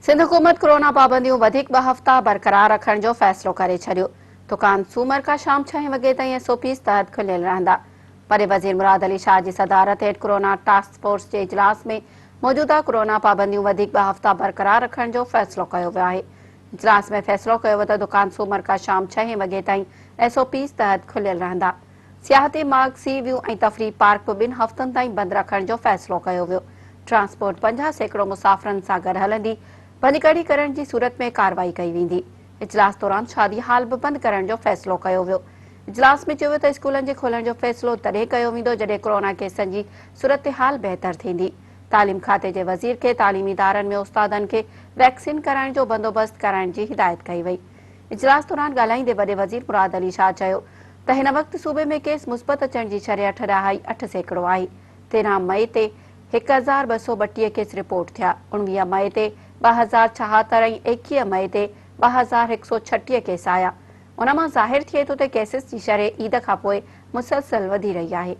सिंध हुकूमत कोरोना पाबंदियों वधीक 2 हफ्ता बरकरार रखण जो फैसलो करे छडियो। दुकान सूमर का शाम 6 वगे ताईं एसओपीज़ तहत खुलियल रहंदा। पर वज़ीर मुराद अली शाह जी सदारत हेठ कोरोना टास्क फोर्स के इजलास में मौजूदा कोरोना पाबंदियों वधीक 2 हफ्ता बरकरार रखण जो फैसलो कयो वियो आहे। इजलास में फैसलो कयो वियो त दुकान सूमर का शाम 6 वगे ताईं एसओपीज़ तहत खुलियल रहंदा। सियाहती मार्ग, सी व्यू ऐं तफरी पार्क बि 2 हफ्तनि ताईं बंद रखण जो फैसलो कयो वियो। ट्रांसपोर्ट 50% मुसाफ़िरनि सां गॾु हलंदी। बंदकड़ी करण की सूरत में कार्रवाई कई वेंदी। इजलास दौरान शादी हाल भी बंद करण जो फैसलो कयो वियो। इजलास में चयो त स्कूलन के खोलण जो फैसलो तॾहिं कयो वेंदो जॾहिं कोरोना केसनि जी सूरत हाल बेहतर थींदी। तालीम खाते के वज़ीर के तालीमी इदारनि में उस्तादनि के वैक्सीन कराइण जो बंदोबस्त कराइण की हिदायत कई वई। इजलास दौरान ॻाल्हाईंदे वॾे वज़ीर मुराद अली शाह चयो त हिन वक़्त सूबे में केस मुस्बत अचण जी शरह 8.8% आहे। 13 मई ते 1232 केस रिपोर्ट थिया। 19 मई ते 2076 ऐं 21 मई ते 2136 केस आया। उन मां ज़ाहिर थिए थो त केसिस जी शरह ईद खां पोइ मुसलसल वधी रही आहे।